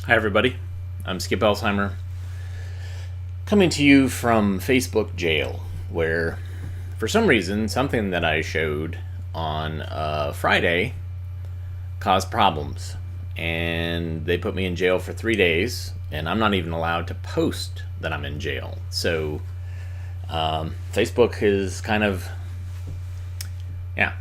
Hi, everybody. I'm Skip Elsheimer, coming to you from Facebook jail, where, for some reason, something that I showed on Friday caused problems. And they put me in jail for 3 days, and I'm not even allowed to post that I'm in jail. So, Facebook is kind of, yeah.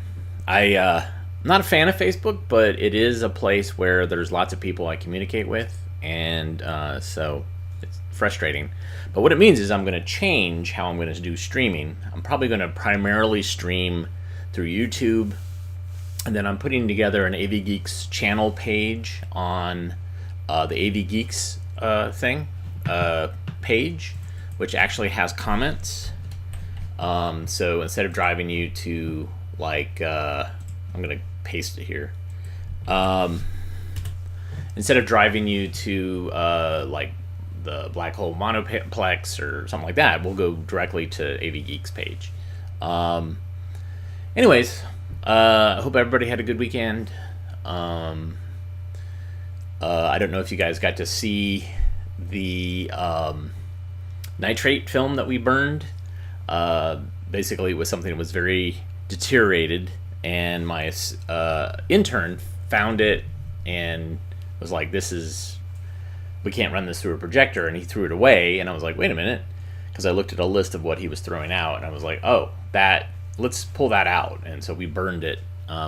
I'm not a fan of Facebook, but it is a place where there's lots of people I communicate with, and so it's frustrating. But what it means is I'm going to change how I'm going to do streaming. I'm probably going to primarily stream through YouTube, and then I'm putting together an AV Geeks channel page on the AV Geeks page, which actually has comments. So instead of driving you to I'm gonna paste it here. Instead of driving you to like the Black Hole Monoplex or something like that, we'll go directly to AV Geeks page. Anyways, I hope everybody had a good weekend. I don't know if you guys got to see the nitrate film that we burned. Basically, it was something that was very deteriorated, and my intern found it and was like, we can't run this through a projector, and he threw it away. And I was like, wait a minute, because I looked at a list of what he was throwing out, and I was like, let's pull that out. And so we burned it.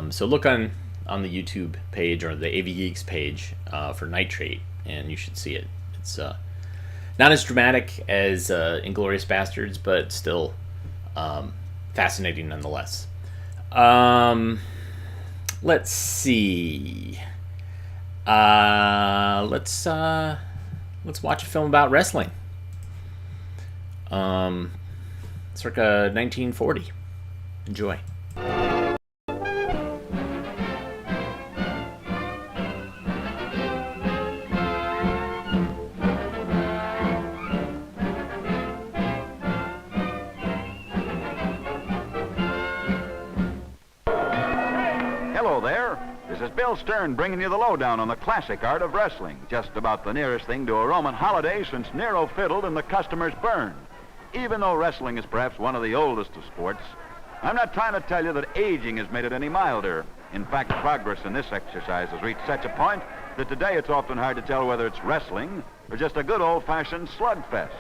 So look on the YouTube page or the AV Geeks page for nitrate, and you should see it. It's not as dramatic as Inglourious Bastards, but still fascinating nonetheless. Let's see. Let's watch a film about wrestling. Circa 1940. Enjoy. Hello there. This is Bill Stern bringing you the lowdown on the classic art of wrestling. Just about the nearest thing to a Roman holiday since Nero fiddled and the customers burned. Even though wrestling is perhaps one of the oldest of sports, I'm not trying to tell you that aging has made it any milder. In fact, progress in this exercise has reached such a point that today it's often hard to tell whether it's wrestling or just a good old-fashioned slugfest.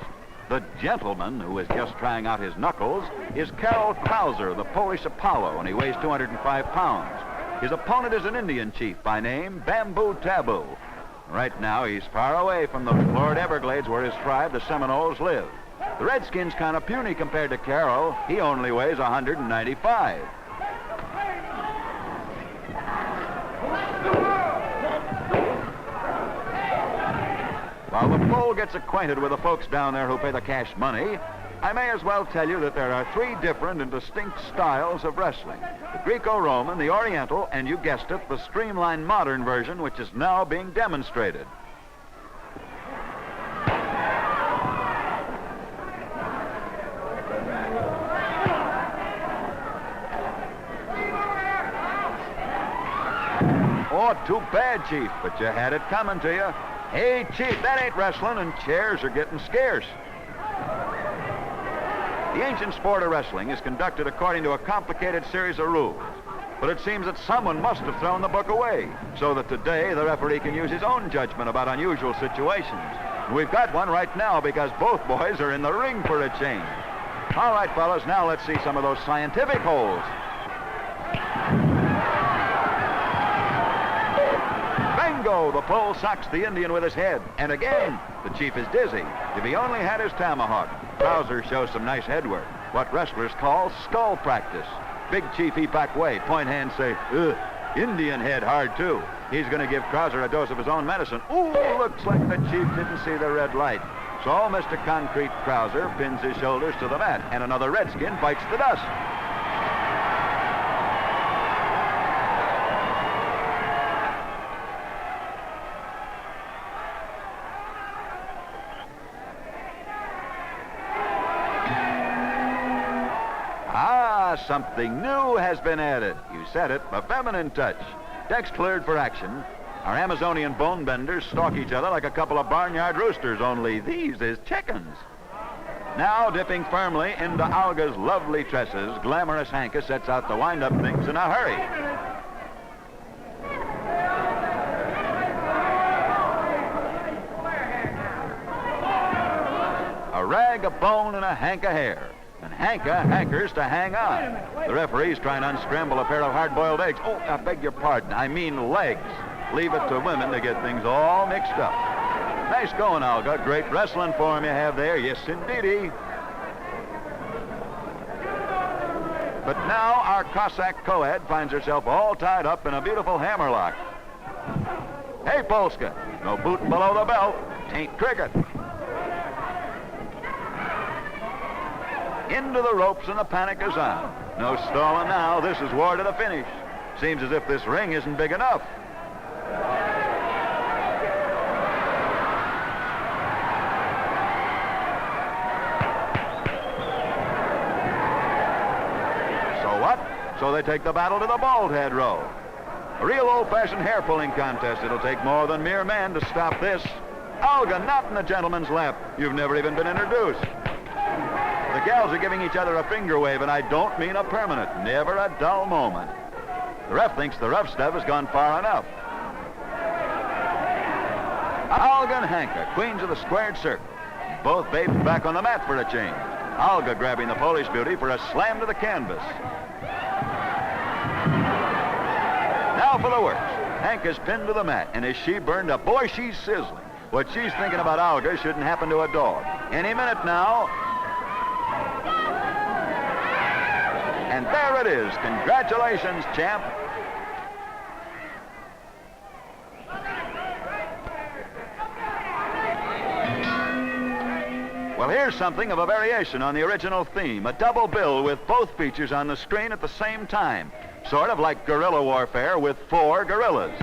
The gentleman who is just trying out his knuckles is Karol Krauser, the Polish Apollo, and he weighs 205 pounds. His opponent is an Indian chief by name Bamboo Taboo. Right now, he's far away from the florid Everglades where his tribe, the Seminoles, live. The Redskin's kind of puny compared to Karol. He only weighs 195. While the bull gets acquainted with the folks down there who pay the cash money, I may as well tell you that there are three different and distinct styles of wrestling. The Greco-Roman, the Oriental, and you guessed it, the streamlined modern version, which is now being demonstrated. Oh, too bad, Chief, but you had it coming to you. Hey, Chief, that ain't wrestling, and chairs are getting scarce. The ancient sport of wrestling is conducted according to a complicated series of rules. But it seems that someone must have thrown the book away, so that today the referee can use his own judgment about unusual situations. We've got one right now because both boys are in the ring for a change. All right, fellas, now let's see some of those scientific holes. Bingo! The pole socks the Indian with his head. And again, the Chief is dizzy. If he only had his tomahawk. Krauser shows some nice head work, what wrestlers call skull practice. Big Chief Epoch Way, point hand say, ugh, Indian head hard too. He's going to give Krauser a dose of his own medicine. Ooh, looks like the Chief didn't see the red light. So Mr. Concrete Krauser pins his shoulders to the mat, and another Redskin bites the dust. Something new has been added. You said it, a feminine touch. Decks cleared for action. Our Amazonian bone benders stalk each other like a couple of barnyard roosters, only these is chickens. Now, dipping firmly into Olga's lovely tresses, glamorous Hanka sets out to wind up things in a hurry. A rag of bone and a hank of hair. And Hanka hankers to hang on. The referee's trying to unscramble a pair of hard-boiled eggs. Oh, I beg your pardon. I mean legs. Leave it to women to get things all mixed up. Nice going, Olga. Great wrestling form you have there. Yes, indeedy. But now our Cossack co-ed finds herself all tied up in a beautiful hammerlock. Hey, Polska. No boot below the belt. Ain't cricket. Into the ropes and the panic is on. No stalling now. This is war to the finish. Seems as if this ring isn't big enough. So what? So they take the battle to the bald head row. A real old-fashioned hair-pulling contest. It'll take more than mere man to stop this. Olga, not in the gentleman's lap. You've never even been introduced. The gals are giving each other a finger wave, and I don't mean a permanent. Never a dull moment. The ref thinks the rough stuff has gone far enough. Olga and Hanka, queens of the squared circle. Both babes back on the mat for a change. Olga grabbing the Polish beauty for a slam to the canvas. Now for the works. Hanka's pinned to the mat, and as she burned up, boy, she's sizzling. What she's thinking about Olga shouldn't happen to a dog. Any minute now. And there it is. Congratulations, champ. Well, here's something of a variation on the original theme. A double bill with both features on the screen at the same time. Sort of like guerrilla warfare with 4 gorillas.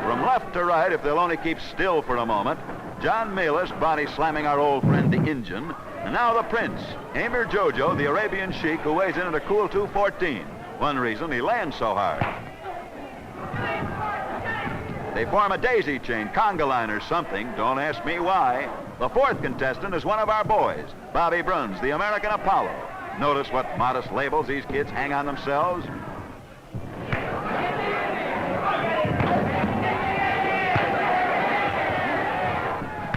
From left to right, if they'll only keep still for a moment, John Phileas body slamming our old friend the Injun. And now the Prince, Amir Jojo, the Arabian Sheik, who weighs in at a cool 214. One reason he lands so hard. They form a daisy chain, conga line or something. Don't ask me why. The 4th contestant is one of our boys, Bobby Bruns, the American Apollo. Notice what modest labels these kids hang on themselves.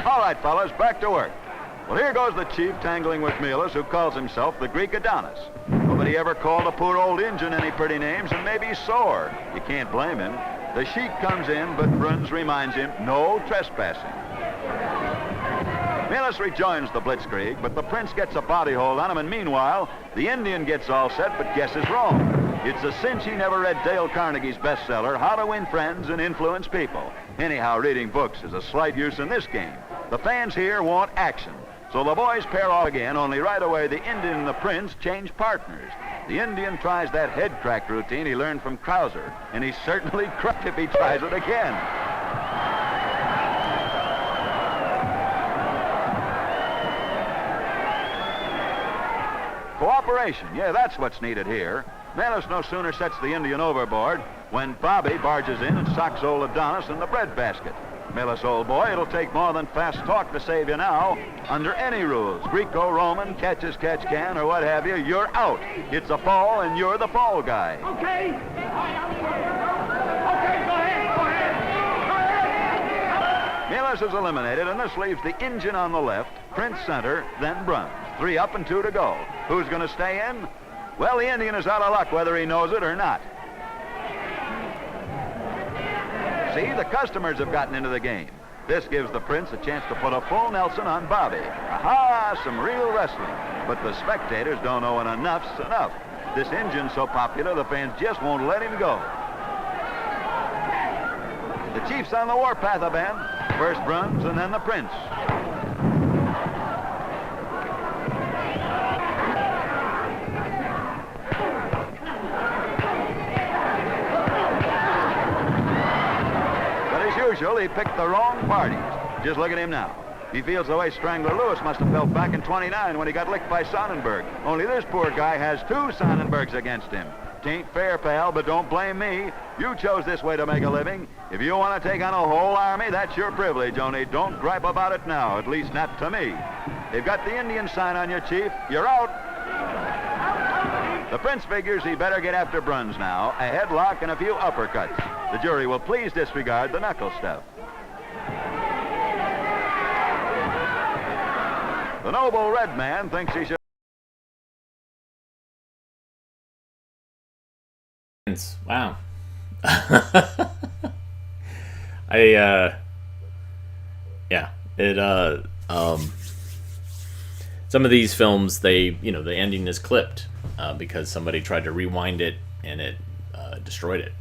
All right, fellas, back to work. Well, here goes the chief tangling with Phileas, who calls himself the Greek Adonis. Nobody ever called a poor old Injun any pretty names, and maybe he's sore. You can't blame him. The sheik comes in, but Bruns reminds him, no trespassing. Phileas rejoins the blitzkrieg, but the Prince gets a body hold on him, and meanwhile, the Indian gets all set, but guesses wrong. It's a cinch he never read Dale Carnegie's bestseller, How to Win Friends and Influence People. Anyhow, reading books is a slight use in this game. The fans here want action. So the boys pair off again, only right away the Indian and the Prince change partners. The Indian tries that head crack routine he learned from Krauser, and he's certainly cracked if he tries it again. Cooperation, yeah, that's what's needed here. Phileas no sooner sets the Indian overboard when Bobby barges in and socks old Adonis in the breadbasket. Phileas, old boy, it'll take more than fast talk to save you now. Under any rules, Greco-Roman, catch as catch can, or what have you, you're out. It's a fall, and you're the fall guy. Okay. Okay, go ahead. Phileas is eliminated, and this leaves the Injun on the left, Prince center, then Bruns. 3 up and 2 to go. Who's going to stay in? Well, the Indian is out of luck whether he knows it or not. See, the customers have gotten into the game. This gives the Prince a chance to put a full Nelson on Bobby. Aha, some real wrestling. But the spectators don't know when enough's enough. This Injun's so popular, the fans just won't let him go. The Chief's on the warpath of Ben. First Bruns and then the Prince. He picked the wrong parties. Just look at him now. He feels the way Strangler Lewis must have felt back in '29 when he got licked by Sonnenberg. Only this poor guy has 2 Sonnenbergs against him. 'Tain't fair, pal, but don't blame me. You chose this way to make a living. If you want to take on a whole army, that's your privilege, only don't gripe about it now, at least not to me. They've got the Indian sign on you, Chief. You're out. The prince figures he better get after Bruns now. A headlock and a few uppercuts. The jury will please disregard the knuckle stuff. The noble red man thinks he should... Wow. Yeah, some of these films, the ending is clipped because somebody tried to rewind it and it destroyed it.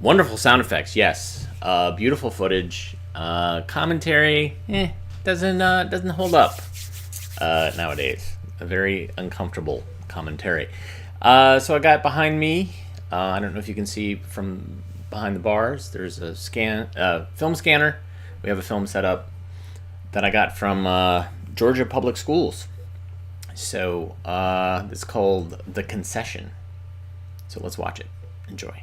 Wonderful sound effects, yes. Beautiful footage. Commentary, doesn't hold up nowadays. A very uncomfortable commentary. So I got behind me. I don't know if you can see from behind the bars. There's a film scanner. We have a film set up that I got from Georgia Public Schools. So it's called The Concession. So let's watch it. Enjoy.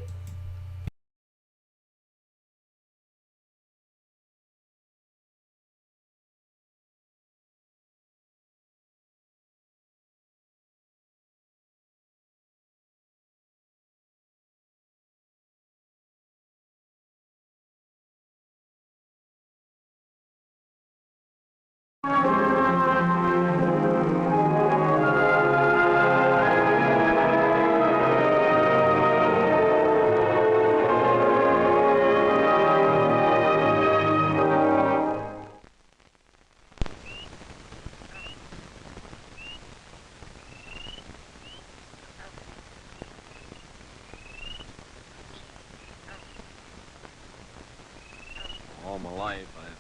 All my life I've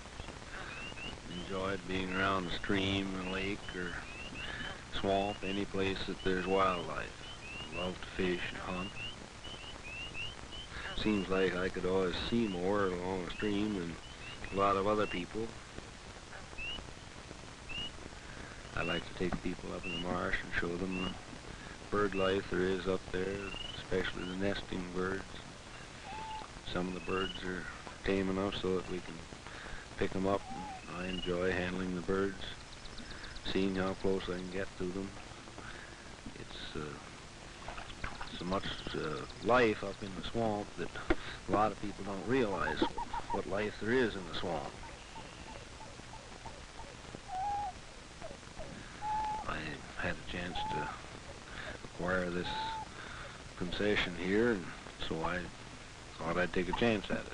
enjoyed being around the stream and lake or swamp, any place that there's wildlife. I love to fish and hunt. Seems like I could always see more along the stream than a lot of other people. I like to take people up in the marsh and show them the bird life there is up there, especially the nesting birds. Some of the birds are tame enough so that we can pick them up. I enjoy handling the birds, seeing how close I can get to them. It's so much life up in the swamp that a lot of people don't realize what life there is in the swamp. I had a chance to acquire this concession here, and so I thought I'd take a chance at it.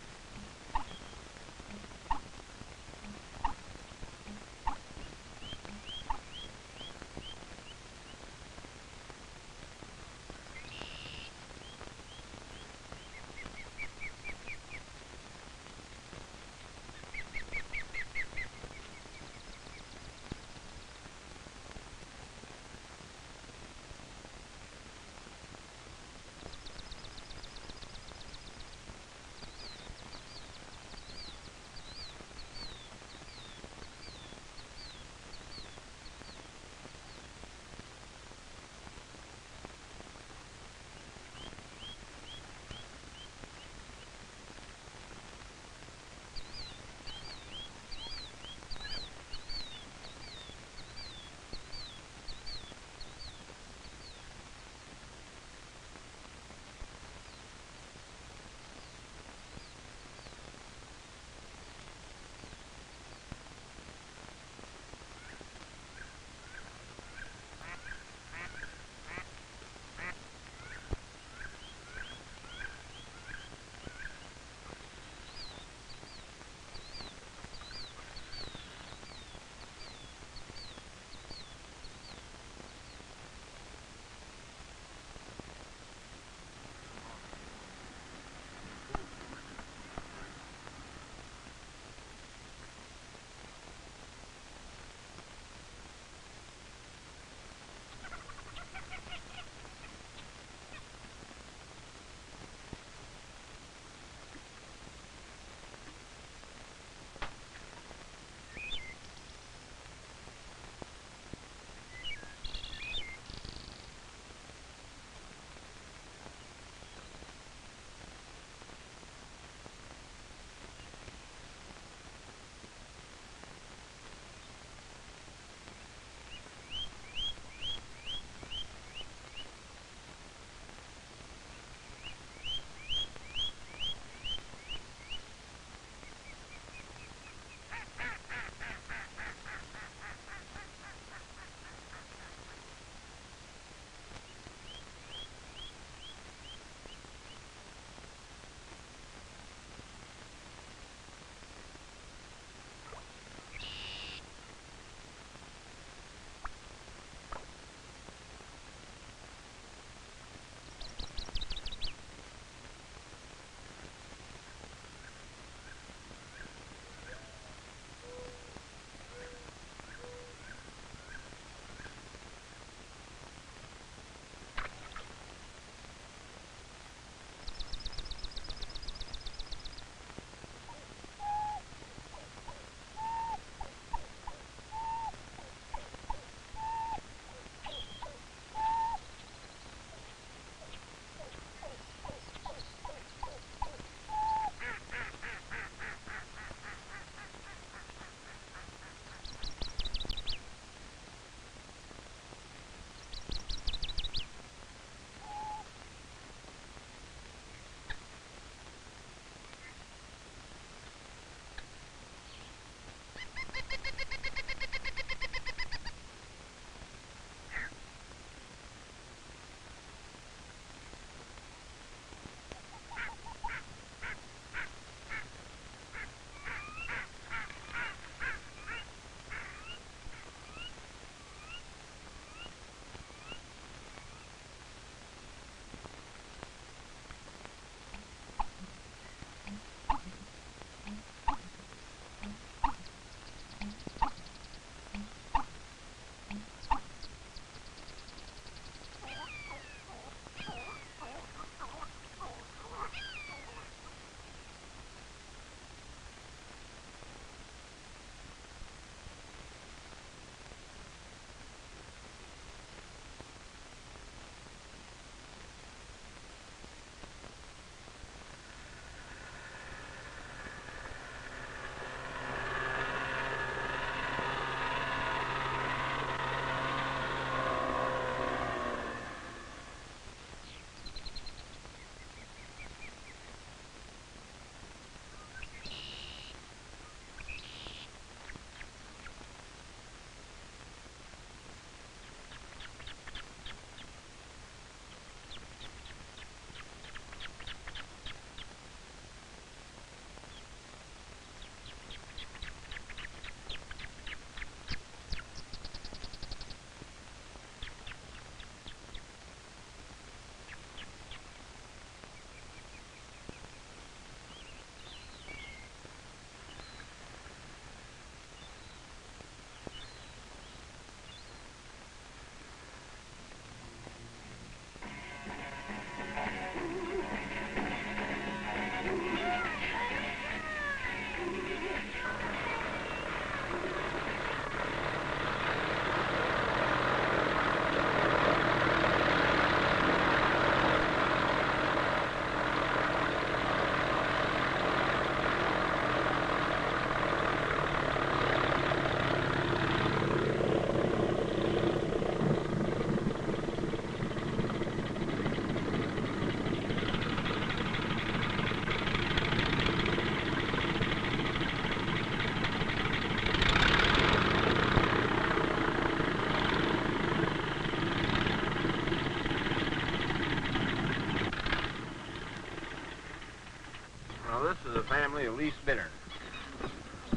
Phileas bittern.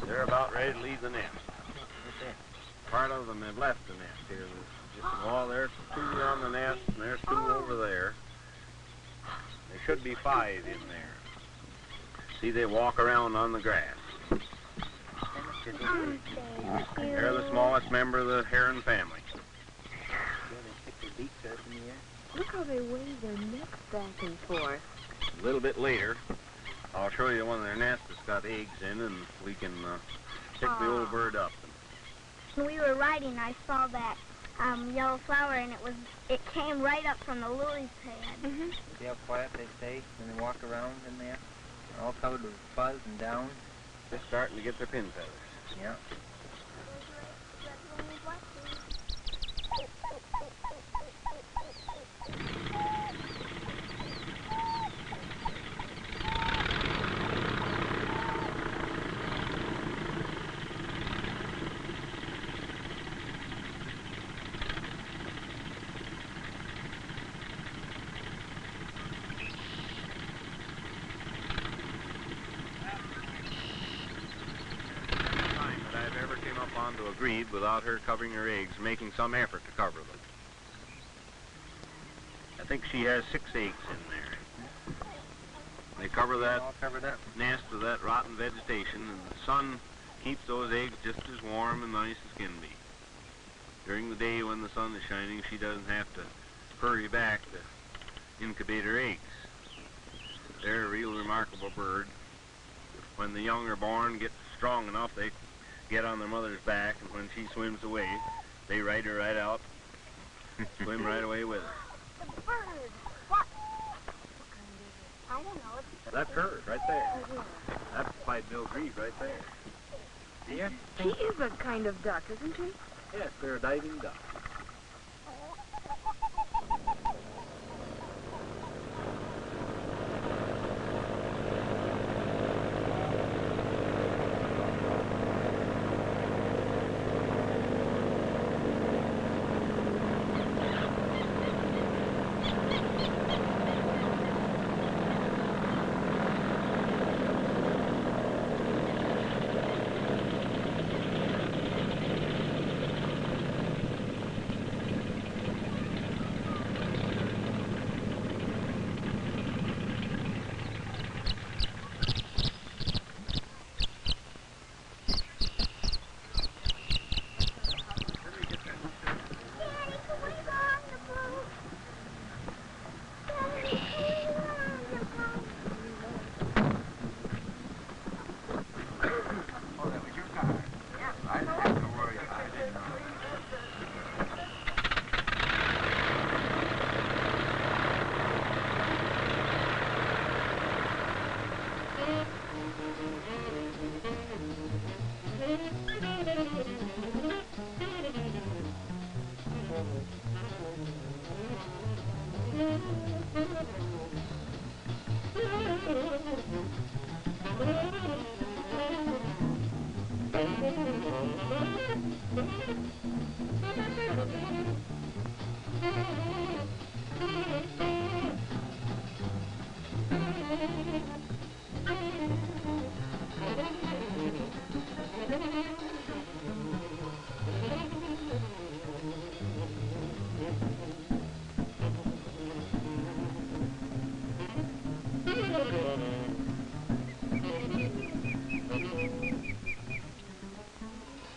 They're about ready to leave the nest. Part of them have left the nest here. Oh, there's 2 on the nest, and there's 2 over there. There should be 5 in there. See, they walk around on the grass. They're the smallest member of the heron family. Look how they wave their necks back and forth. A little bit later, I'll show you one of their nests that's got eggs in, and we can pick the old bird up. When we were riding, I saw that yellow flower, and it came right up from the lily's head. Mm-hmm. See how quiet they stay when they walk around in there? They're all covered with fuzz and down. They're starting to get their pin feathers. Yeah. To agreed without her covering her eggs, making some effort to cover them. I think she has 6 eggs in there. They cover that nest with that rotten vegetation, and the sun keeps those eggs just as warm and nice as can be. During the day when the sun is shining, she doesn't have to hurry back to incubate her eggs. They're a real remarkable bird. When the young are born, get strong enough, they get on their mother's back, and when she swims away, they ride her right out, swim right away with her. The bird. What? I don't know. That's hers, right there. That's pied-billed grebe right there. Yeah. She is a kind of duck, isn't she? Yes, they're a diving duck.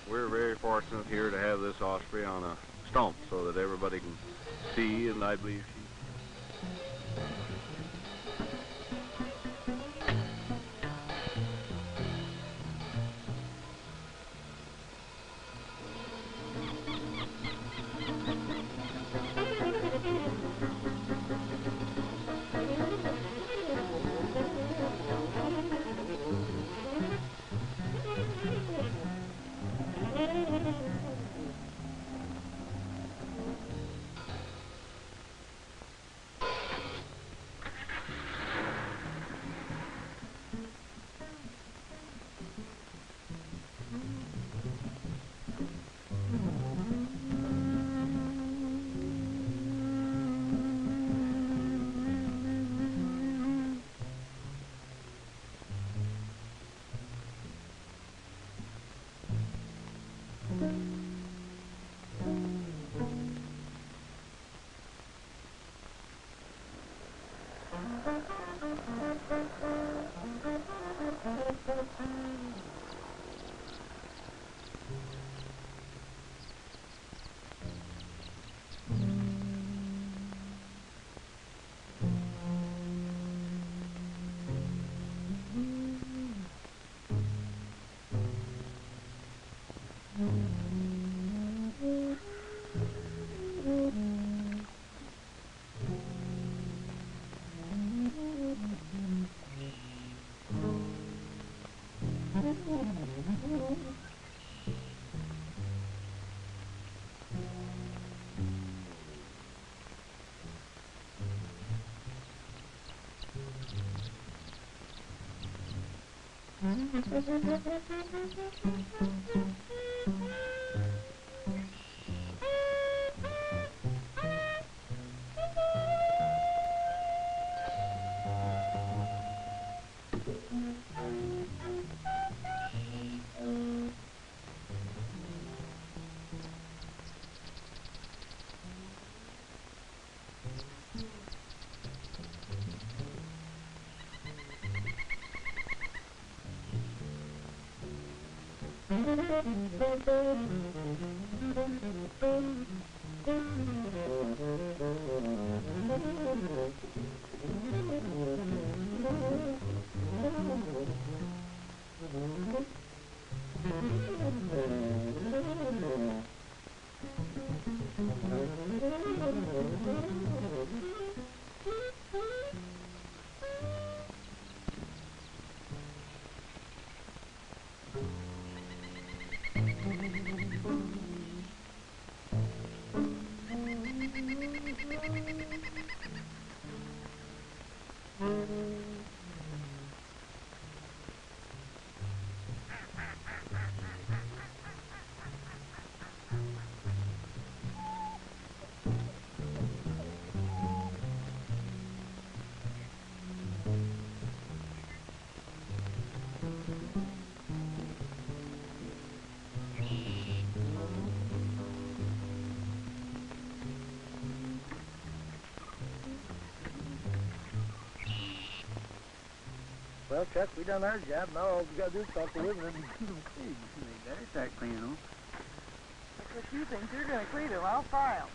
We're very fortunate here to have this osprey on a stump so that everybody can see, and I believe Well, Chuck, we done our job. Now all we got to do is talk to Living and keep them clean. They better start cleaning them. That's what you think. You're going to clean them. I'll file.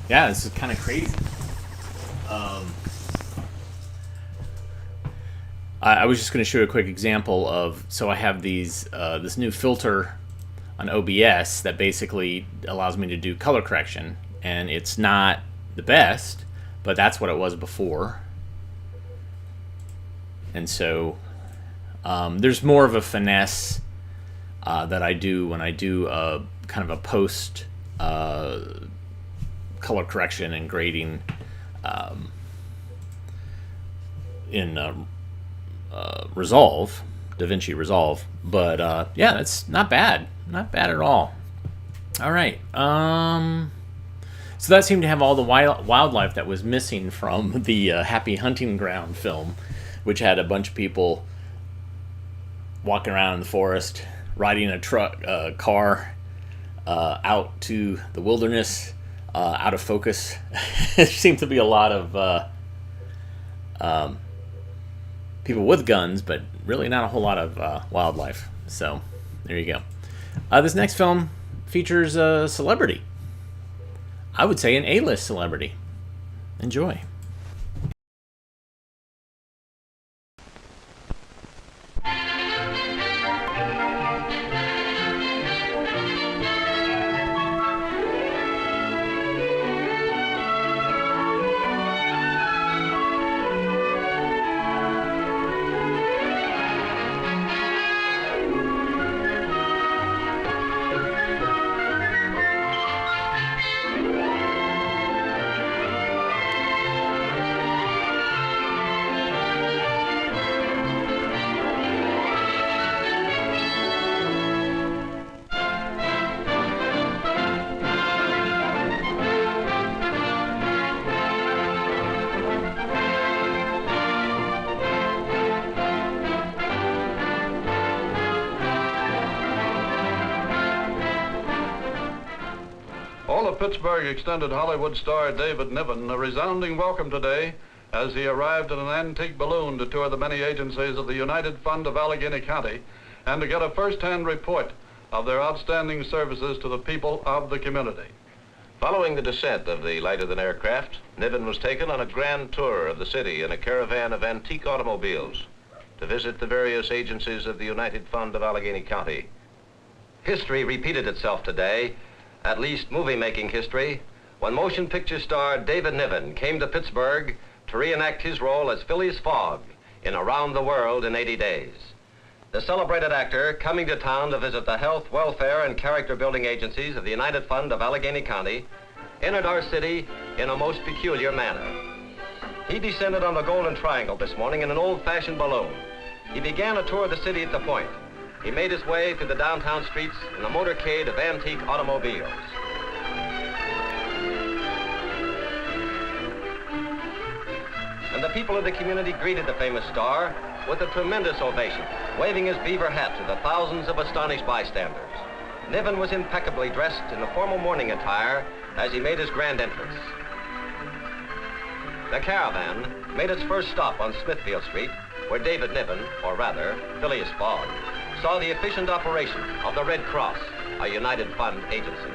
Yeah, this is kind of crazy. I was just going to show a quick example of, so I have these this new filter on OBS that basically allows me to do color correction, and it's not the best, but that's what it was before. And so there's more of a finesse that I do when I do a kind of a post color correction and grading in Resolve, DaVinci Resolve. But yeah, it's not bad at all. All right, so that seemed to have all the wildlife that was missing from the Happy Hunting Ground film, which had a bunch of people walking around in the forest, riding a car out to the wilderness. out of focus. There seems to be a lot of people with guns, but really not a whole lot of wildlife. So there you go. This next film features a celebrity. I would say an A-list celebrity. Enjoy. All of Pittsburgh extended Hollywood star David Niven a resounding welcome today as he arrived in an antique balloon to tour the many agencies of the United Fund of Allegheny County and to get a first-hand report of their outstanding services to the people of the community. Following the descent of the lighter-than-air craft, Niven was taken on a grand tour of the city in a caravan of antique automobiles to visit the various agencies of the United Fund of Allegheny County. History repeated itself today, at least movie-making history, when motion picture star David Niven came to Pittsburgh to reenact his role as Phileas Fogg in Around the World in 80 Days. The celebrated actor, coming to town to visit the health, welfare, and character-building agencies of the United Fund of Allegheny County, entered our city in a most peculiar manner. He descended on the Golden Triangle this morning in an old-fashioned balloon. He began a tour of the city at the Point. He made his way through the downtown streets in a motorcade of antique automobiles. And the people of the community greeted the famous star with a tremendous ovation, waving his beaver hat to the thousands of astonished bystanders. Niven was impeccably dressed in the formal morning attire as he made his grand entrance. The caravan made its first stop on Smithfield Street, where David Niven, or rather, Phileas Fogg, saw the efficient operation of the Red Cross, a United Fund agency.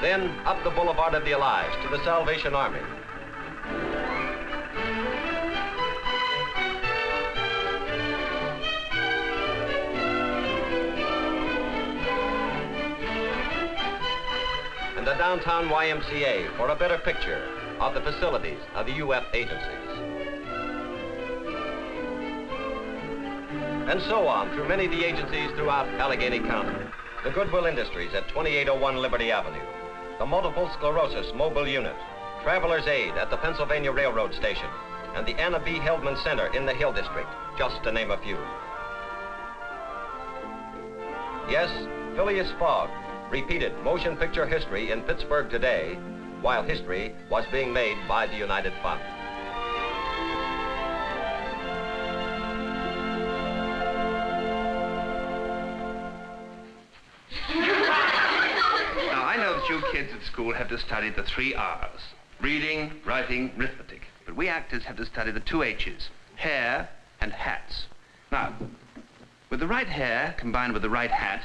Then up the Boulevard of the Allies to the Salvation Army. And the downtown YMCA for a better picture of the facilities of the UF agencies. And so on through many of the agencies throughout Allegheny County. The Goodwill Industries at 2801 Liberty Avenue. The Multiple Sclerosis Mobile Unit. Traveler's Aid at the Pennsylvania Railroad Station. And the Anna B. Heldman Center in the Hill District, just to name a few. Yes, Phileas Fogg repeated motion picture history in Pittsburgh today, while history was being made by the United Fund. Now, I know that you kids at school have to study the 3 R's. Reading, writing, arithmetic. But we actors have to study the 2 H's. Hair and hats. Now, with the right hair combined with the right hat,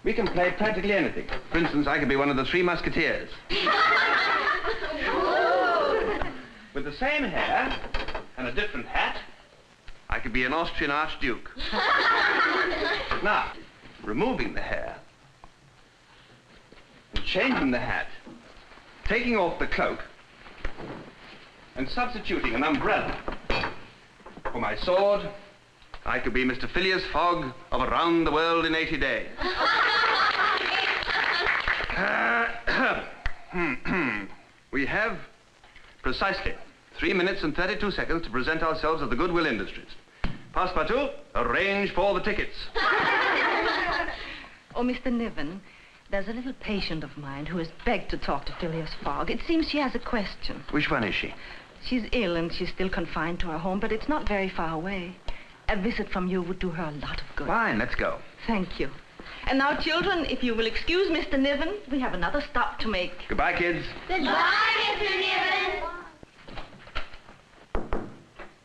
we can play practically anything. For instance, I could be one of the 3 Musketeers. With the same hair and a different hat, I could be an Austrian Archduke. Now, removing the hair and changing the hat, taking off the cloak, and substituting an umbrella for my sword, I could be Mr. Phileas Fogg of Around the World in 80 Days. We have precisely 3 minutes and 32 seconds to present ourselves at the Goodwill Industries. Passepartout, arrange for the tickets. Oh, Mr. Niven, there's a little patient of mine who has begged to talk to Phileas Fogg. It seems she has a question. Which one is she? She's ill and she's still confined to her home, but it's not very far away. A visit from you would do her a lot of good. Fine, let's go. Thank you. And now, children, if you will excuse Mr. Niven, we have another stop to make. Goodbye, kids. Goodbye, Mr. Niven.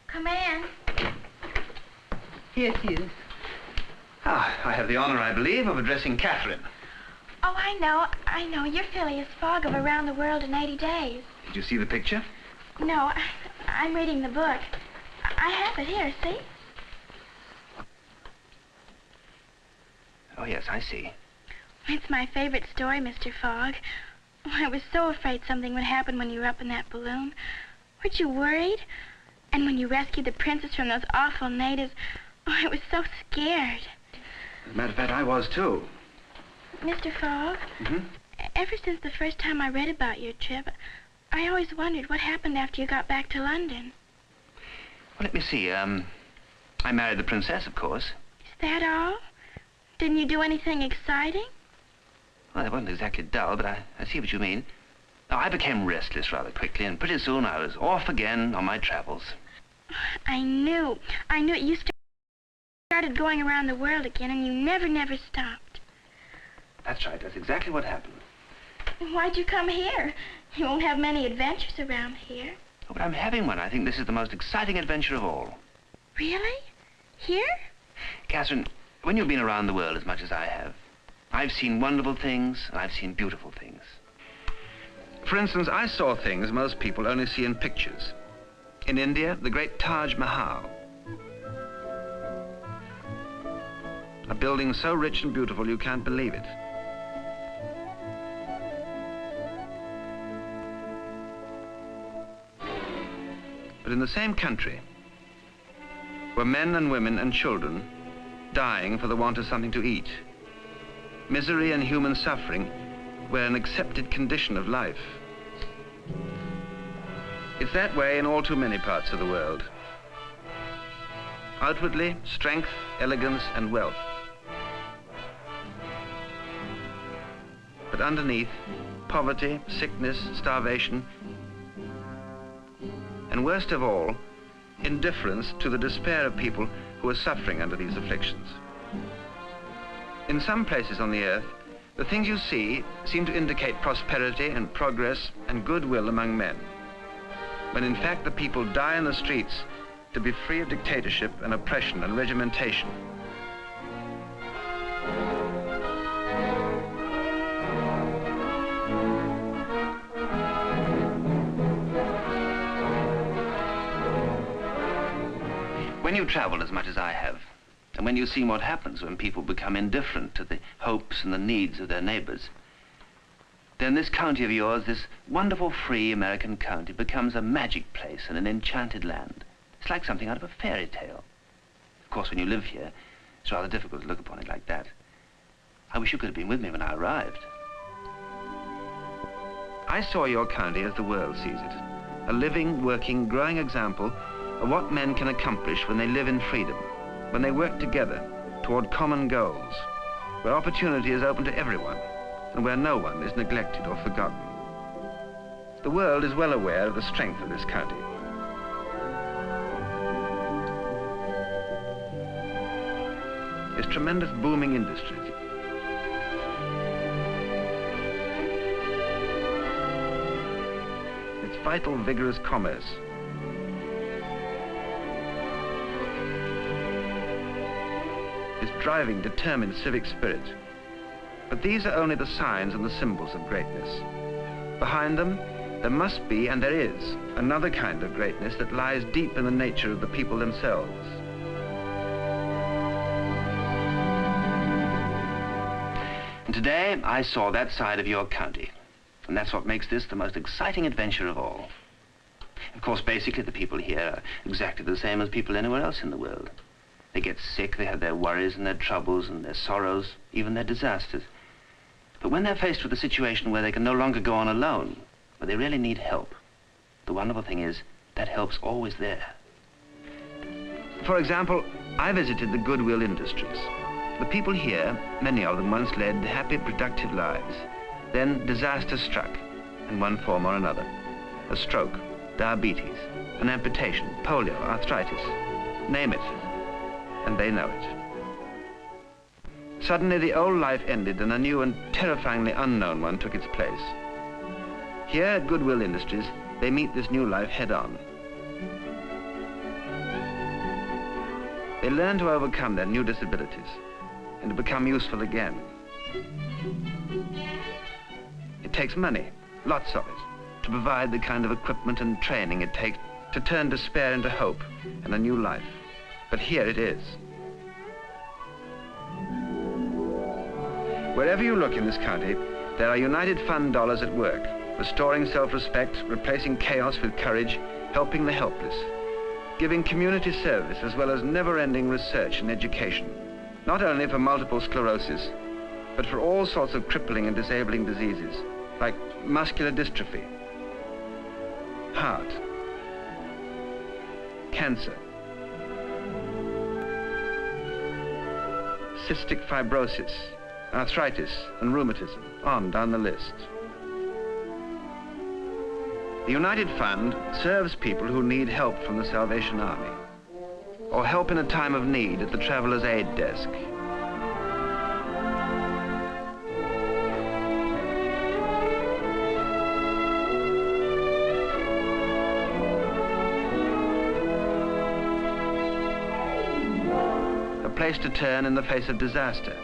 Come in. Here she is. Ah, I have the honor, I believe, of addressing Catherine. Oh, I know. You're Phileas Fogg of Around the World in 80 Days. Did you see the picture? No, I'm reading the book. I have it here, see? Oh, yes, I see. It's my favorite story, Mr. Fogg. I was so afraid something would happen when you were up in that balloon. Weren't you worried? And when you rescued the princess from those awful natives, I was so scared. As a matter of fact, I was, too. Mr. Fogg, ever since the first time I read about your trip, I always wondered what happened after you got back to London. Well, let me see. I married the princess, of course. Is that all? Didn't you do anything exciting? Well, it wasn't exactly dull, but I see what you mean. Oh, I became restless rather quickly, and pretty soon I was off again on my travels. I knew it. You started going around the world again, and you never stopped. That's right. That's exactly what happened. Why'd you come here? You won't have many adventures around here. Oh, but I'm having one. I think this is the most exciting adventure of all. Really? Here? Catherine, when you've been around the world as much as I have, I've seen wonderful things, and I've seen beautiful things. For instance, I saw things most people only see in pictures. In India, the great Taj Mahal. A building so rich and beautiful you can't believe it. But in the same country were men and women and children dying for the want of something to eat. Misery and human suffering were an accepted condition of life. It's that way in all too many parts of the world. Outwardly, strength, elegance, and wealth. But underneath, poverty, sickness, starvation, and worst of all, indifference to the despair of people who are suffering under these afflictions. In some places on the earth, the things you see seem to indicate prosperity and progress and goodwill among men, when in fact the people die in the streets to be free of dictatorship and oppression and regimentation. When you travel as much as I have, and when you see what happens when people become indifferent to the hopes and the needs of their neighbors, then this county of yours, this wonderful free American county, becomes a magic place and an enchanted land. It's like something out of a fairy tale. Of course, when you live here, it's rather difficult to look upon it like that. I wish you could have been with me when I arrived. I saw your county as the world sees it, a living, working, growing example of what men can accomplish when they live in freedom, when they work together toward common goals, where opportunity is open to everyone, and where no one is neglected or forgotten. The world is well aware of the strength of this county. Its tremendous booming industries. Its vital, vigorous commerce. Its driving, determined civic spirit. But these are only the signs and the symbols of greatness. Behind them, there must be, and there is, another kind of greatness that lies deep in the nature of the people themselves. And today, I saw that side of your county. And that's what makes this the most exciting adventure of all. Of course, basically, the people here are exactly the same as people anywhere else in the world. They get sick, they have their worries and their troubles and their sorrows, even their disasters. But when they're faced with a situation where they can no longer go on alone, where they really need help, the wonderful thing is that help's always there. For example, I visited the goodwill industries. The people here, many of them once led happy, productive lives. Then disaster struck in one form or another. A stroke, diabetes, an amputation, polio, arthritis, name it. and they know it. Suddenly, the old life ended, and a new and terrifyingly unknown one took its place. Here at Goodwill Industries, they meet this new life head-on. They learn to overcome their new disabilities and to become useful again. It takes money, lots of it, to provide the kind of equipment and training it takes to turn despair into hope and a new life. But here it is. Wherever you look in this county, there are United Fund dollars at work, restoring self-respect, replacing chaos with courage, helping the helpless, giving community service as well as never-ending research and education, not only for multiple sclerosis, but for all sorts of crippling and disabling diseases, like muscular dystrophy, heart, cancer, cystic fibrosis, arthritis and rheumatism, on down the list. The United Fund serves people who need help from the Salvation Army, or help in a time of need at the Traveler's Aid Desk. A place to turn in the face of disaster.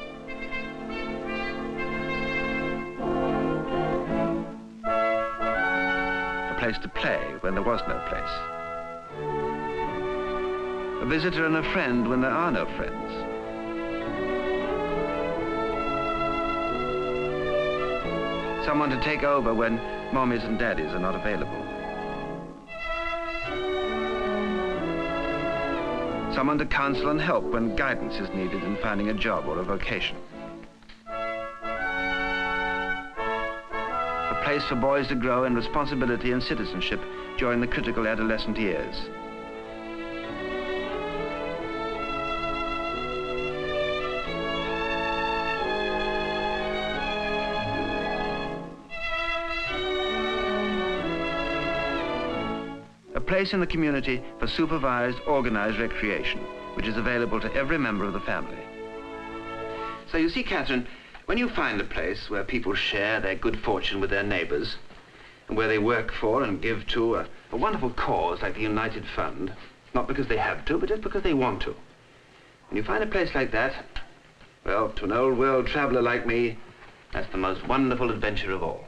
Place to play when there was no place. A visitor and a friend when there are no friends. Someone to take over when mommies and daddies are not available. Someone to counsel and help when guidance is needed in finding a job or a vocation. A place for boys to grow in responsibility and citizenship during the critical adolescent years. A place in the community for supervised, organized recreation, which is available to every member of the family. So you see, Catherine, when you find a place where people share their good fortune with their neighbors, and where they work for and give to a wonderful cause like the United Fund, not because they have to, but just because they want to. When you find a place like that, well, to an old world traveler like me, that's the most wonderful adventure of all.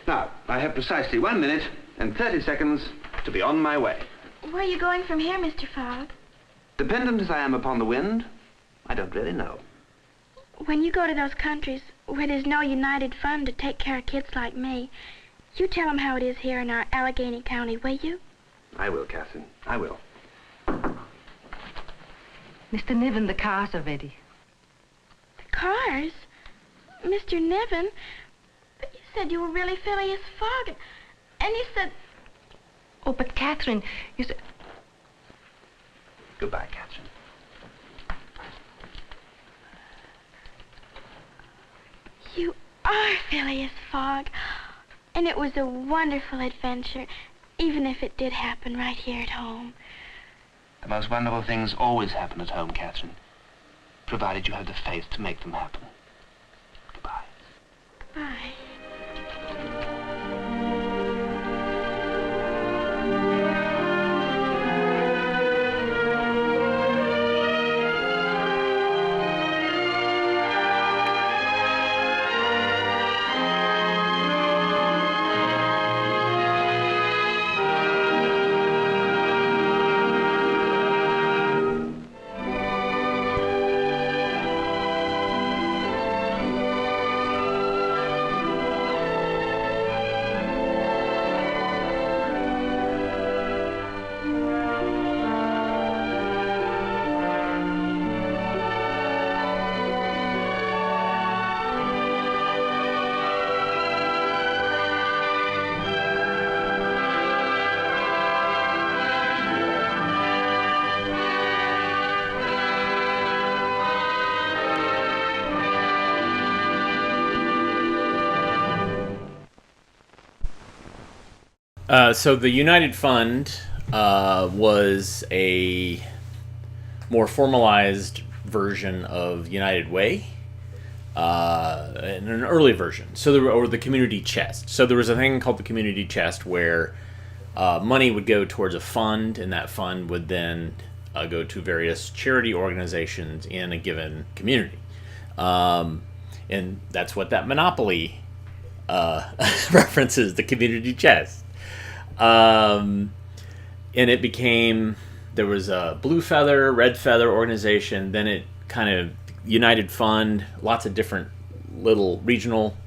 Now, I have precisely 1 minute and 30 seconds to be on my way. Where are you going from here, Mr. Fogg? Dependent as I am upon the wind, I don't really know. When you go to those countries where there's no United Fund to take care of kids like me, you tell them how it is here in our Allegheny County, will you? I will, Catherine. I will. Mr. Niven, the cars are ready. The cars? Mr. Niven? But you said you were really Phileas Fogg, and you said... Oh, but Catherine, you said... Goodbye, Catherine. You are Phileas Fogg, and it was a wonderful adventure, even if it did happen right here at home. The most wonderful things always happen at home, Catherine, provided you have the faith to make them happen. Goodbye. Goodbye. So the United Fund was a more formalized version of United Way, and an early version. Or the community chest. So there was a thing called the community chest where money would go towards a fund, and that fund would then go to various charity organizations in a given community. And that's what that Monopoly references, the community chest. And it became, there was a Blue Feather, Red Feather organization, then it kind of United Fund, lots of different little regional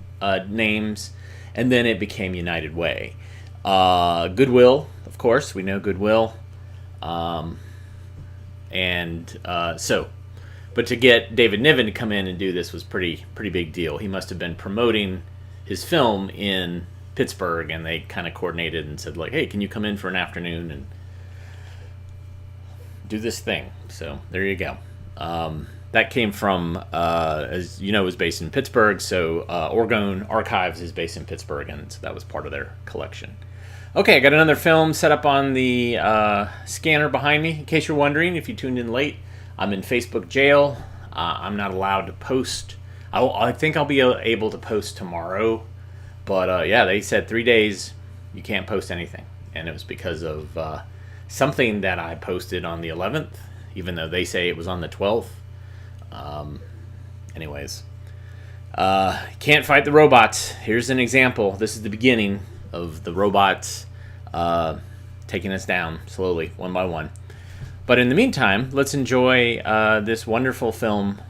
names, and then it became United Way. Goodwill, of course, we know Goodwill. But to get David Niven to come in and do this was pretty big deal. He must have been promoting his film in Pittsburgh, and they kind of coordinated and said, like, hey, can you come in for an afternoon and do this thing? So there you go. That came from, as you know, it was based in Pittsburgh, so Orgone Archives is based in Pittsburgh, and so that was part of their collection. Okay, I got another film set up on the scanner behind me. In case you're wondering, if you tuned in late, I'm in Facebook jail. I'm not allowed to post. I think I'll be able to post tomorrow, but yeah, they said 3 days you can't post anything, and it was because of something that I posted on the 11th, even though they say it was on the 12th. Anyways, can't fight the robots. Here's an example. This is the beginning of the robots taking us down slowly, one by one. But in the meantime, let's enjoy this wonderful film.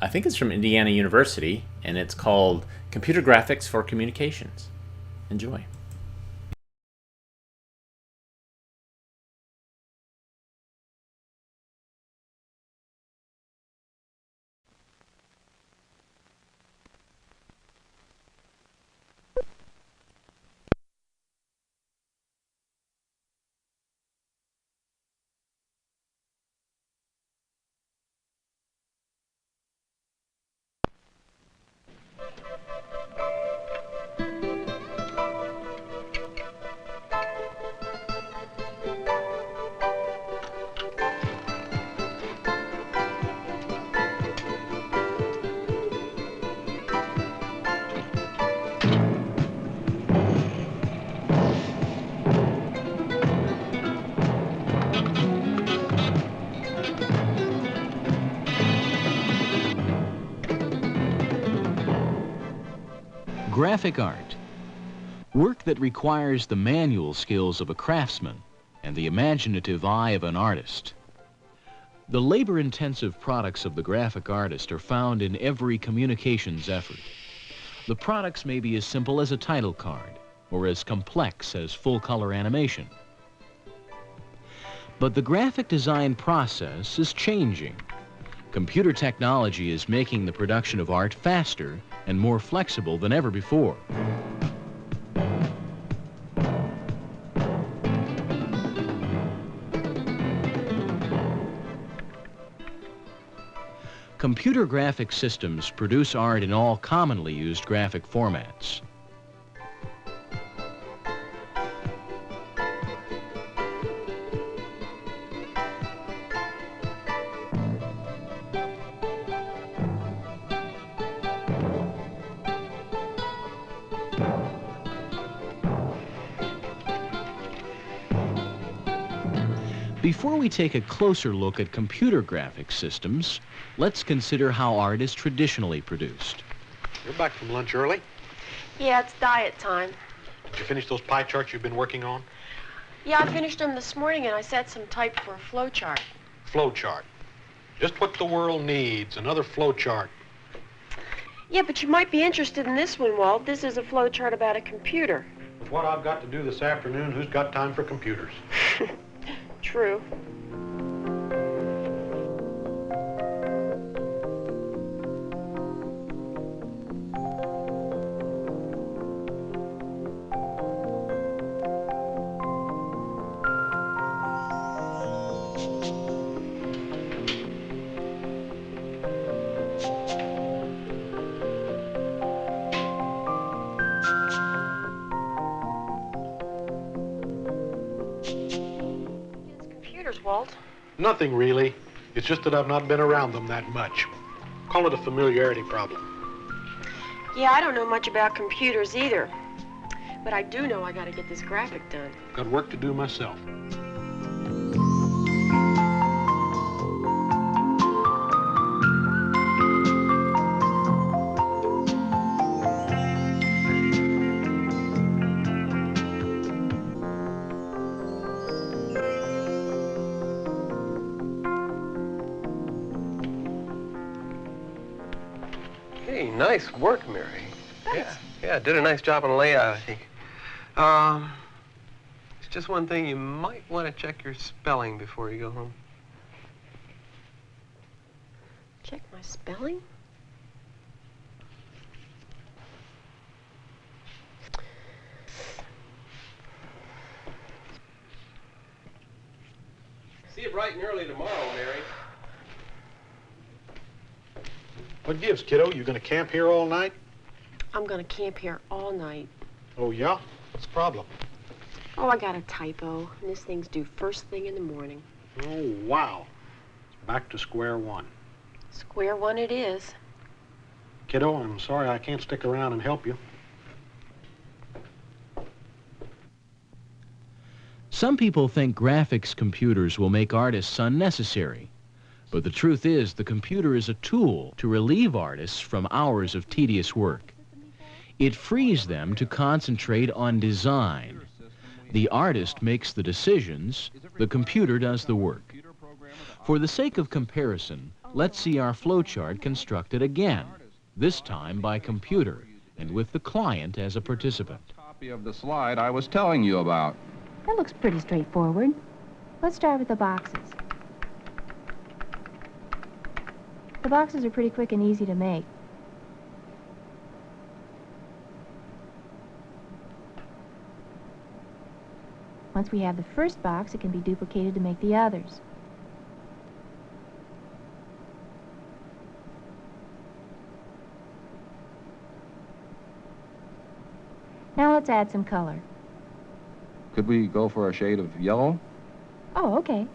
I think it's from Indiana University, and it's called Computer Graphics for Communications. Enjoy. Graphic art, work that requires the manual skills of a craftsman and the imaginative eye of an artist. The labor-intensive products of the graphic artist are found in every communications effort. The products may be as simple as a title card or as complex as full-color animation. But the graphic design process is changing. Computer technology is making the production of art faster and more flexible than ever before. Computer graphic systems produce art in all commonly used graphic formats. Before we take a closer look at computer graphics systems, let's consider how art is traditionally produced. You're back from lunch early? Yeah, it's diet time. Did you finish those pie charts you've been working on? Yeah, I finished them this morning and I set some type for a flow chart. Flow chart. Just what the world needs, another flow chart. Yeah, but you might be interested in this one, Walt. This is a flow chart about a computer. With what I've got to do this afternoon, who's got time for computers? True. Walt? Nothing really. It's just that I've not been around them that much. Call it a familiarity problem. Yeah, I don't know much about computers either. But I do know I gotta get this graphic done. Got work to do myself. Hey, nice work, Mary. Thanks. Yeah, did a nice job on the layout, I think. There's just one thing. You might want to check your spelling before you go home. Check my spelling? See you bright and early tomorrow, Mary. What gives, kiddo? You gonna camp here all night? I'm gonna camp here all night. Oh, yeah? What's the problem? Oh, I got a typo, and this thing's due first thing in the morning. Oh, wow. Back to square one. Square one it is. Kiddo, I'm sorry I can't stick around and help you. Some people think graphics computers will make artists unnecessary. But the truth is, the computer is a tool to relieve artists from hours of tedious work. It frees them to concentrate on design. The artist makes the decisions, the computer does the work. For the sake of comparison, let's see our flowchart constructed again, this time by computer, and with the client as a participant. Copy of the slide I was telling you about. That looks pretty straightforward. Let's start with the boxes. The boxes are pretty quick and easy to make. Once we have the first box, it can be duplicated to make the others. Now let's add some color. Could we go for a shade of yellow? Oh, okay.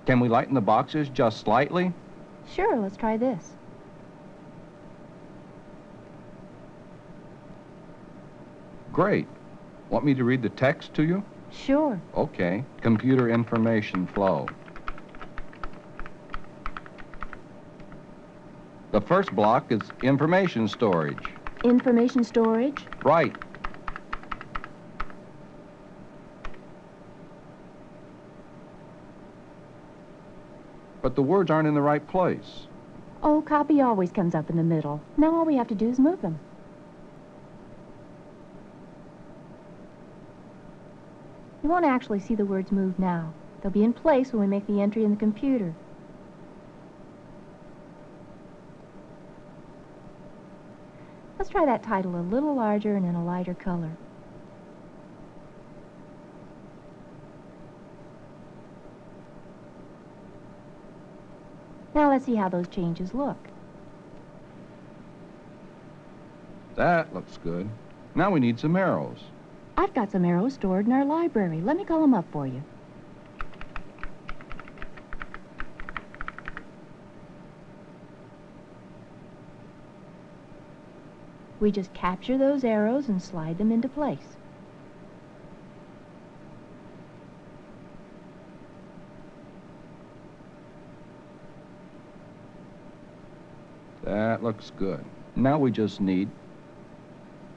Can we lighten the boxes just slightly? Sure, let's try this. Great. Want me to read the text to you? Sure. Okay. Computer information flow. The first block is information storage. Information storage? Right. But the words aren't in the right place. Oh, copy always comes up in the middle. Now all we have to do is move them. You won't actually see the words move now. They'll be in place when we make the entry in the computer. Let's try that title a little larger and in a lighter color. Now let's see how those changes look. That looks good. Now we need some arrows. I've got some arrows stored in our library. Let me call them up for you. We just capture those arrows and slide them into place. That looks good. Now we just need...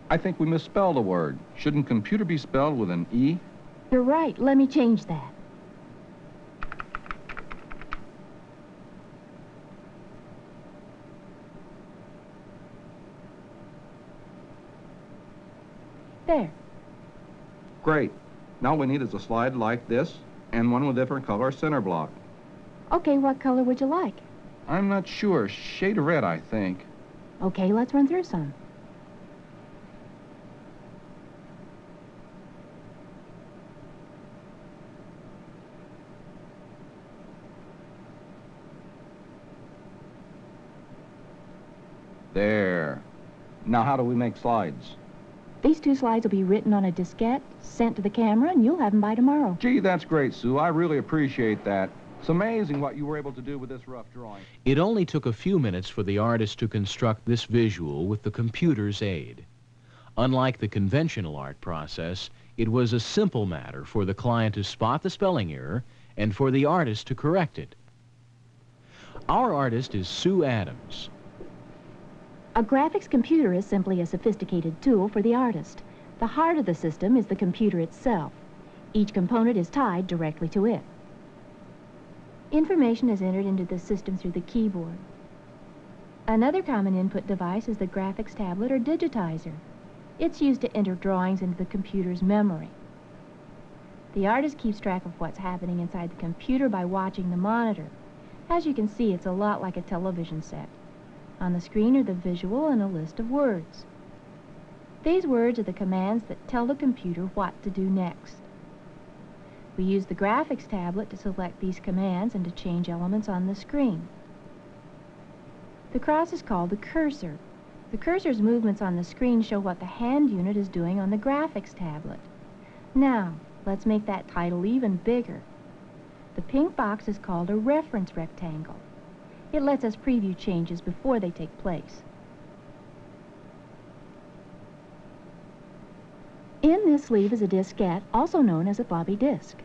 I think we misspelled a word. Shouldn't computer be spelled with an E? You're right. Let me change that. There. Great. Now what we need is a slide like this and one with different color center block. Okay, what color would you like? I'm not sure. Shade of red, I think. Okay, let's run through some. There. Now how do we make slides? These 2 slides will be written on a diskette, sent to the camera, and you'll have them by tomorrow. Gee, that's great, Sue. I really appreciate that. It's amazing what you were able to do with this rough drawing. It only took a few minutes for the artist to construct this visual with the computer's aid. Unlike the conventional art process, it was a simple matter for the client to spot the spelling error and for the artist to correct it. Our artist is Sue Adams. A graphics computer is simply a sophisticated tool for the artist. The heart of the system is the computer itself. Each component is tied directly to it. Information is entered into the system through the keyboard. Another common input device is the graphics tablet or digitizer. It's used to enter drawings into the computer's memory. The artist keeps track of what's happening inside the computer by watching the monitor. As you can see, it's a lot like a television set. On the screen are the visual and a list of words. These words are the commands that tell the computer what to do next. We use the graphics tablet to select these commands and to change elements on the screen. The cross is called the cursor. The cursor's movements on the screen show what the hand unit is doing on the graphics tablet. Now, let's make that title even bigger. The pink box is called a reference rectangle. It lets us preview changes before they take place. In this sleeve is a diskette, also known as a floppy disk.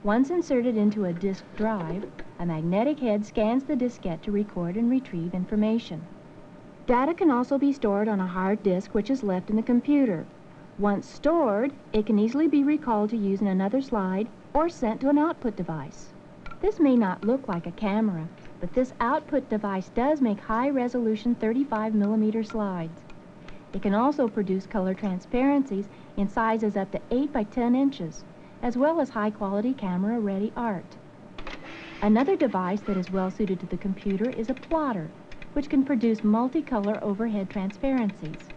Once inserted into a disk drive, a magnetic head scans the diskette to record and retrieve information. Data can also be stored on a hard disk which is left in the computer. Once stored, it can easily be recalled to use in another slide or sent to an output device. This may not look like a camera, but this output device does make high-resolution 35mm slides. It can also produce color transparencies in sizes up to 8 by 10 inches, as well as high-quality camera-ready art. Another device that is well-suited to the computer is a plotter, which can produce multicolor overhead transparencies.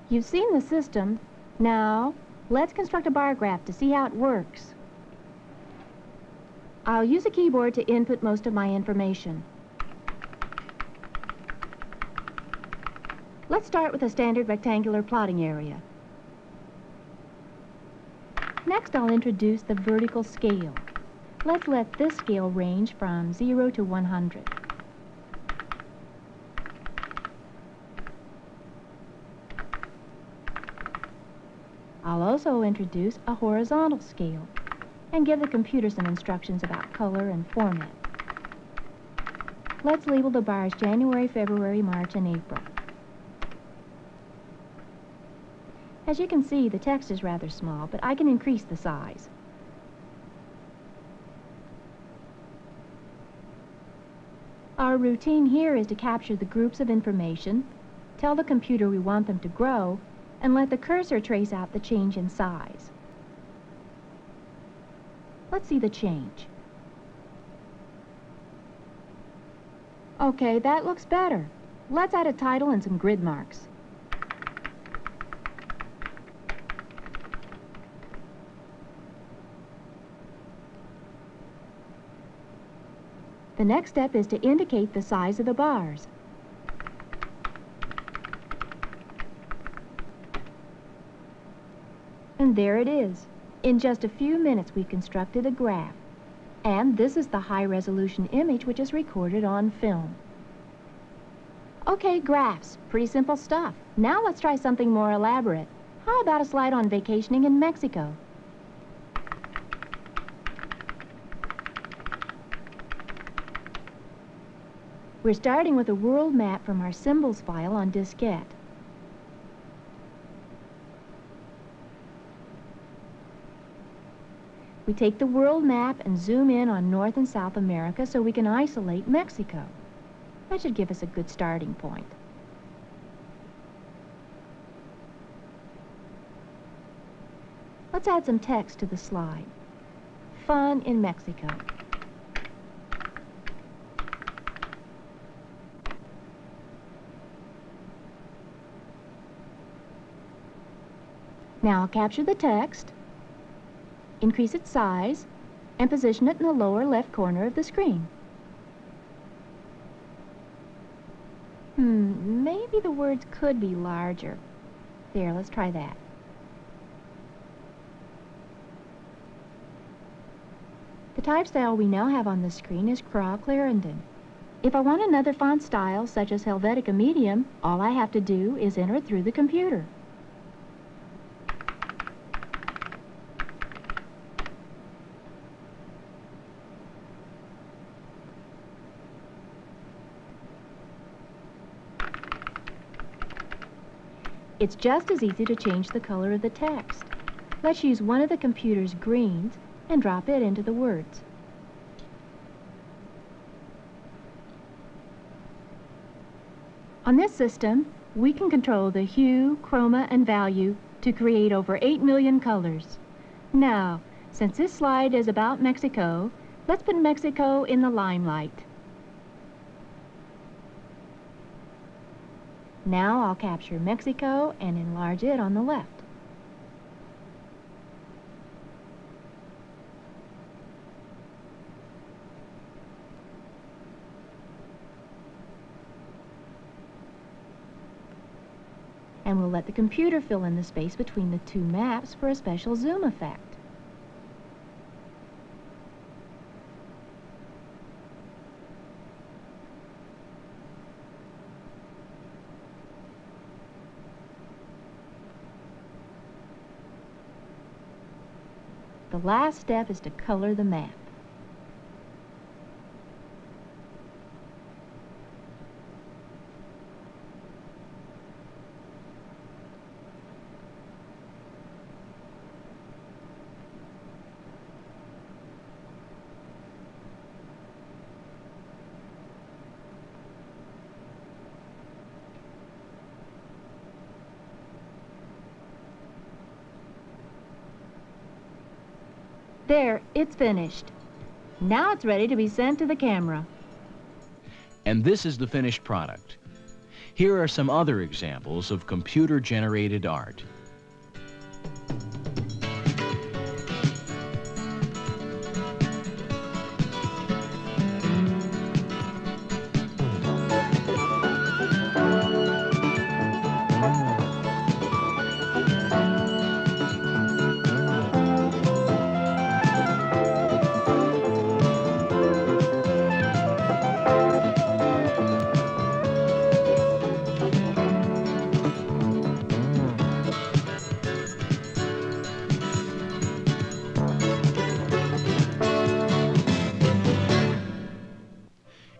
You've seen the system. Now, let's construct a bar graph to see how it works. I'll use a keyboard to input most of my information. Let's start with a standard rectangular plotting area. Next, I'll introduce the vertical scale. Let's let this scale range from 0 to 100. I'll also introduce a horizontal scale and give the computer some instructions about color and format. Let's label the bars January, February, March, and April. As you can see, the text is rather small, but I can increase the size. Our routine here is to capture the groups of information, tell the computer we want them to grow, and let the cursor trace out the change in size. Let's see the change. Okay, that looks better. Let's add a title and some grid marks. The next step is to indicate the size of the bars. And there it is. In just a few minutes, we've constructed a graph. And this is the high-resolution image which is recorded on film. Okay, graphs. Pretty simple stuff. Now let's try something more elaborate. How about a slide on vacationing in Mexico? We're starting with a world map from our symbols file on diskette. We take the world map and zoom in on North and South America so we can isolate Mexico. That should give us a good starting point. Let's add some text to the slide. Fun in Mexico. Now I'll capture the text, increase its size, and position it in the lower left corner of the screen. Maybe the words could be larger. There, let's try that. The type style we now have on the screen is Clarendon. If I want another font style, such as Helvetica Medium, all I have to do is enter it through the computer. It's just as easy to change the color of the text. Let's use one of the computer's greens and drop it into the words. On this system, we can control the hue, chroma, and value to create over 8 million colors. Now, since this slide is about Mexico, let's put Mexico in the limelight. Now I'll capture Mexico and enlarge it on the left. And we'll let the computer fill in the space between the two maps for a special zoom effect. The last step is to color the map. There, it's finished. Now it's ready to be sent to the camera. And this is the finished product. Here are some other examples of computer-generated art.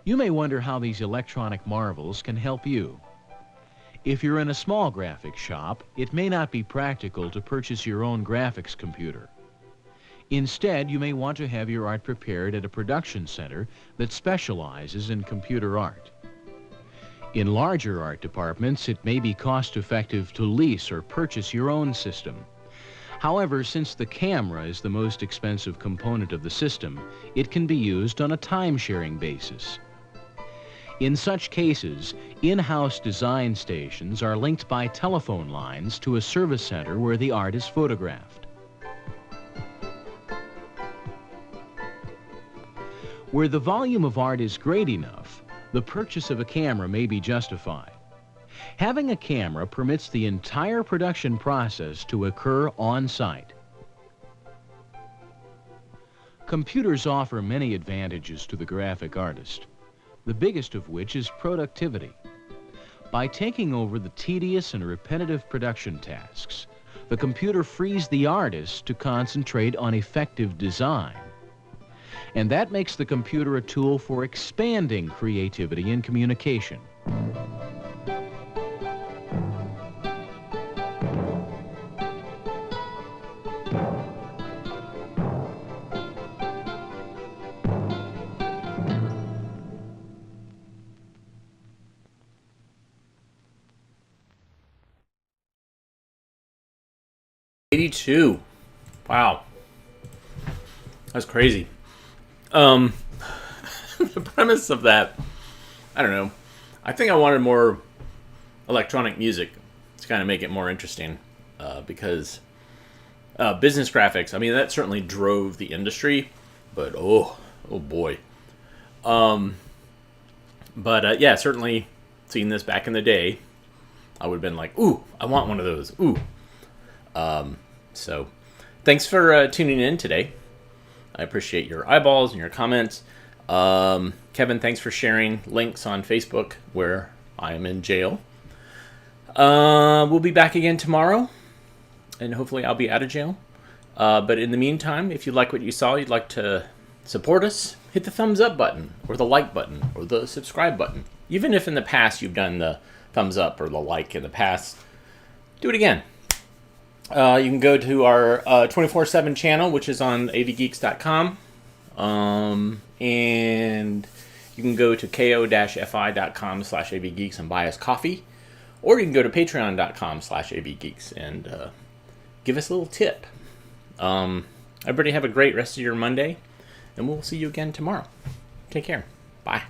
You may wonder how these electronic marvels can help you. If you're in a small graphics shop, it may not be practical to purchase your own graphics computer. Instead, you may want to have your art prepared at a production center that specializes in computer art. In larger art departments, it may be cost-effective to lease or purchase your own system. However, since the camera is the most expensive component of the system, it can be used on a time-sharing basis. In such cases, in-house design stations are linked by telephone lines to a service center where the art is photographed. Where the volume of art is great enough, the purchase of a camera may be justified. Having a camera permits the entire production process to occur on-site. Computers offer many advantages to the graphic artist, the biggest of which is productivity. By taking over the tedious and repetitive production tasks, the computer frees the artist to concentrate on effective design. And that makes the computer a tool for expanding creativity and communication. '82. Wow. That's crazy. The premise of that, I don't know. I think I wanted more electronic music to kind of make it more interesting, because business graphics, I mean, that certainly drove the industry, but oh boy. Yeah, certainly seen this back in the day, I would have been like, ooh, I want one of those. Ooh. So thanks for tuning in today. I appreciate your eyeballs and your comments. Kevin, thanks for sharing links on Facebook where I am in jail. We'll be back again tomorrow, and hopefully I'll be out of jail. But in the meantime, if you like what you saw, you'd like to support us, hit the thumbs up button, or the like button, or the subscribe button. Even if in the past you've done the thumbs up or the like in the past, do it again. You can go to our 24/7 channel, which is on avgeeks.com. And you can go to ko-fi.com/avgeeks and buy us coffee. Or you can go to patreon.com/avgeeks and give us a little tip. Everybody have a great rest of your Monday, and we'll see you again tomorrow. Take care. Bye.